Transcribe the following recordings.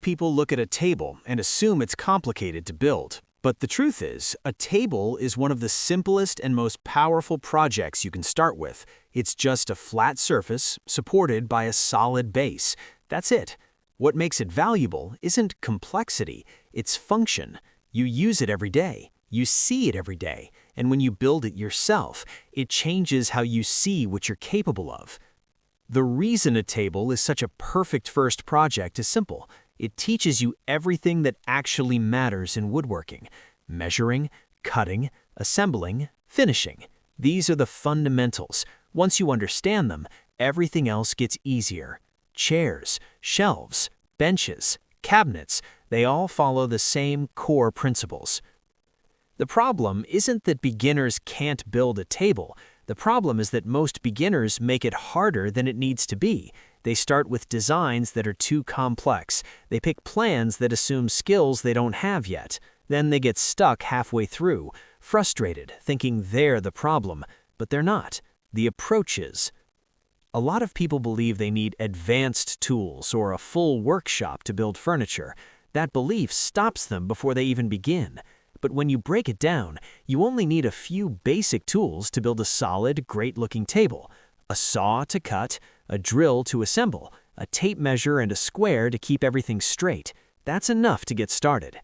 People look at a table and assume it's complicated to build. But the truth is, a table is one of the simplest and most powerful projects you can start with. It's just a flat surface supported by a solid base. That's it. What makes it valuable isn't complexity, it's function. You use it every day. You see it every day. And when you build it yourself, it changes how you see what you're capable of. The reason a table is such a perfect first project is simple. It teaches you everything that actually matters in woodworking: measuring, cutting, assembling, finishing. These are the fundamentals. Once you understand them, everything else gets easier. Chairs, shelves, benches, cabinets, they all follow the same core principles. The problem isn't that beginners can't build a table. The problem is that most beginners make it harder than it needs to be. They start with designs that are too complex. They pick plans that assume skills they don't have yet. Then they get stuck halfway through, frustrated, thinking they're the problem. But they're not. The approach is. A lot of people believe they need advanced tools or a full workshop to build furniture. That belief stops them before they even begin. But when you break it down, you only need a few basic tools to build a solid, great-looking table. A saw to cut, a drill to assemble, a tape measure and a square to keep everything straight. That's enough to get started.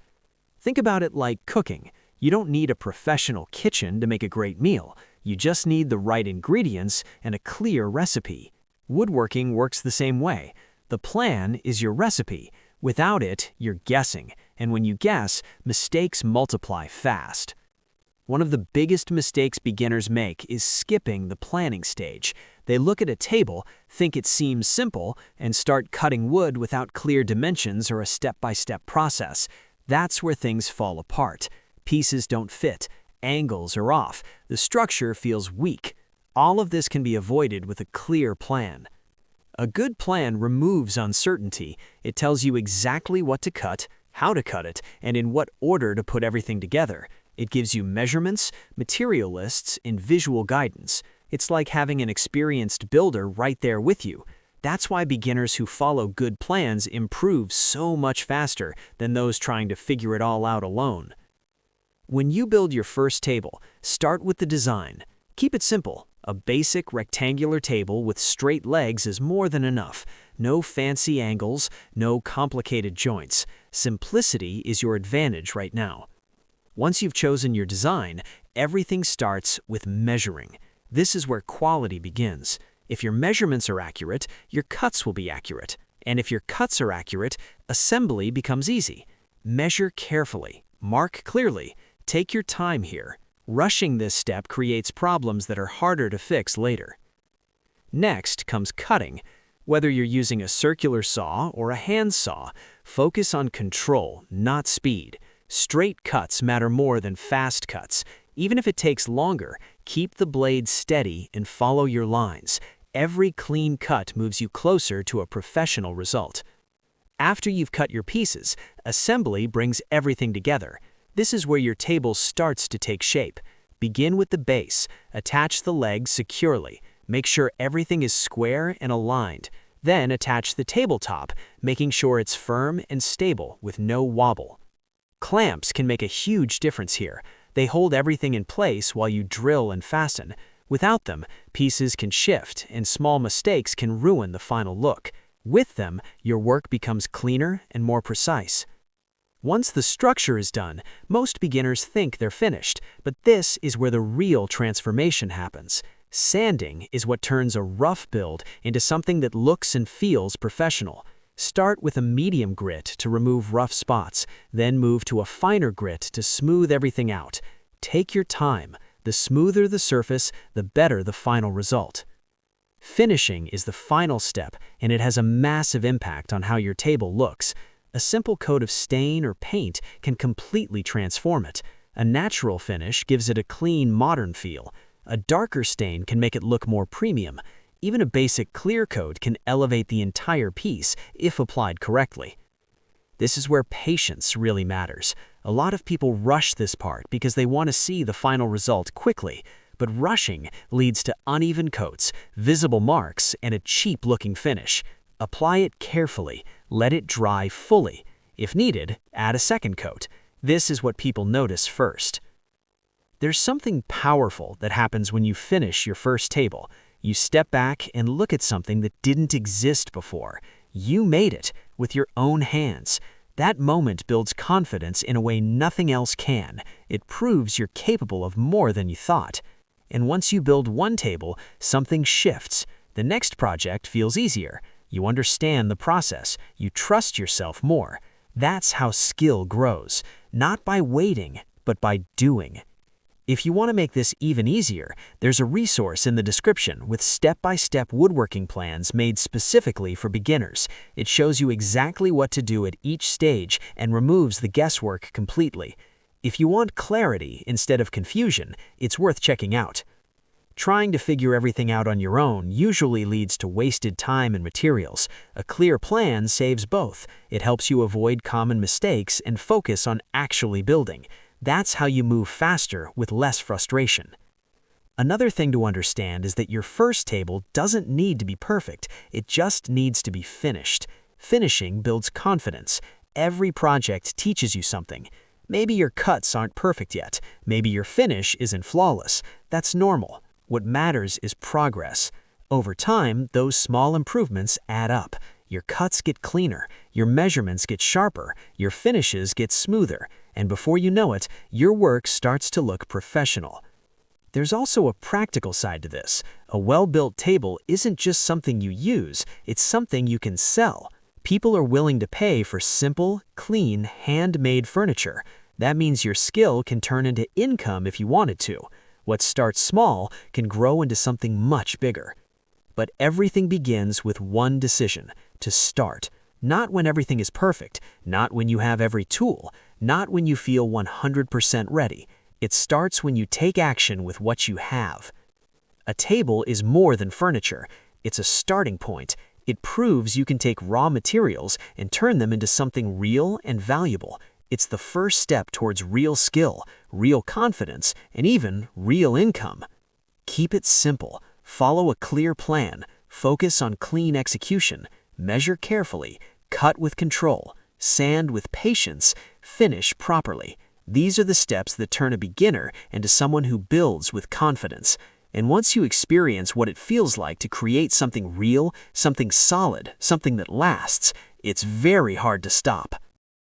Think about it like cooking. You don't need a professional kitchen to make a great meal. You just need the right ingredients and a clear recipe. Woodworking works the same way. The plan is your recipe. Without it, you're guessing. And when you guess, mistakes multiply fast. One of the biggest mistakes beginners make is skipping the planning stage. They look at a table, think it seems simple, and start cutting wood without clear dimensions or a step-by-step process. That's where things fall apart. Pieces don't fit. Angles are off. The structure feels weak. All of this can be avoided with a clear plan. A good plan removes uncertainty. It tells you exactly what to cut, how to cut it, and in what order to put everything together. It gives you measurements, material lists, and visual guidance. It's like having an experienced builder right there with you. That's why beginners who follow good plans improve so much faster than those trying to figure it all out alone. When you build your first table, start with the design. Keep it simple. A basic rectangular table with straight legs is more than enough. No fancy angles, no complicated joints. Simplicity is your advantage right now. Once you've chosen your design, everything starts with measuring. This is where quality begins. If your measurements are accurate, your cuts will be accurate. And if your cuts are accurate, assembly becomes easy. Measure carefully. Mark clearly. Take your time here. Rushing this step creates problems that are harder to fix later. Next comes cutting. Whether you're using a circular saw or a hand saw, focus on control, not speed. Straight cuts matter more than fast cuts. Even if it takes longer, keep the blade steady and follow your lines. Every clean cut moves you closer to a professional result. After you've cut your pieces, assembly brings everything together. This is where your table starts to take shape. Begin with the base. Attach the legs securely. Make sure everything is square and aligned. Then attach the tabletop, making sure it's firm and stable with no wobble. Clamps can make a huge difference here. They hold everything in place while you drill and fasten. Without them, pieces can shift and small mistakes can ruin the final look. With them, your work becomes cleaner and more precise. Once the structure is done, most beginners think they're finished, but this is where the real transformation happens. Sanding is what turns a rough build into something that looks and feels professional. Start with a medium grit to remove rough spots, then move to a finer grit to smooth everything out. Take your time. The smoother the surface, the better the final result. Finishing is the final step, and it has a massive impact on how your table looks. A simple coat of stain or paint can completely transform it. A natural finish gives it a clean, modern feel. A darker stain can make it look more premium. Even a basic clear coat can elevate the entire piece if applied correctly. This is where patience really matters. A lot of people rush this part because they want to see the final result quickly, but rushing leads to uneven coats, visible marks, and a cheap-looking finish. Apply it carefully, let it dry fully. If needed, add a second coat. This is what people notice first. There's something powerful that happens when you finish your first table. You step back and look at something that didn't exist before. You made it with your own hands. That moment builds confidence in a way nothing else can. It proves you're capable of more than you thought. And once you build one table, something shifts. The next project feels easier. You understand the process. You trust yourself more. That's how skill grows, not by waiting, but by doing. If you want to make this even easier, there's a resource in the description with step-by-step woodworking plans made specifically for beginners. It shows you exactly what to do at each stage and removes the guesswork completely. If you want clarity instead of confusion, it's worth checking out. Trying to figure everything out on your own usually leads to wasted time and materials. A clear plan saves both. It helps you avoid common mistakes and focus on actually building. That's how you move faster with less frustration. Another thing to understand is that your first table doesn't need to be perfect, it just needs to be finished. Finishing builds confidence. Every project teaches you something. Maybe your cuts aren't perfect yet, maybe your finish isn't flawless. That's normal. What matters is progress. Over time, those small improvements add up. Your cuts get cleaner, your measurements get sharper, your finishes get smoother, and before you know it, your work starts to look professional. There's also a practical side to this. A well-built table isn't just something you use, it's something you can sell. People are willing to pay for simple, clean, handmade furniture. That means your skill can turn into income if you wanted to. What starts small can grow into something much bigger. But everything begins with one decision: to start. Not when everything is perfect, not when you have every tool, not when you feel 100% ready. It starts when you take action with what you have. A table is more than furniture. It's a starting point. It proves you can take raw materials and turn them into something real and valuable. It's the first step towards real skill, real confidence, and even real income. Keep it simple. Follow a clear plan. Focus on clean execution. Measure carefully. Cut with control. Sand with patience. Finish properly. These are the steps that turn a beginner into someone who builds with confidence. And once you experience what it feels like to create something real, something solid, something that lasts, it's very hard to stop.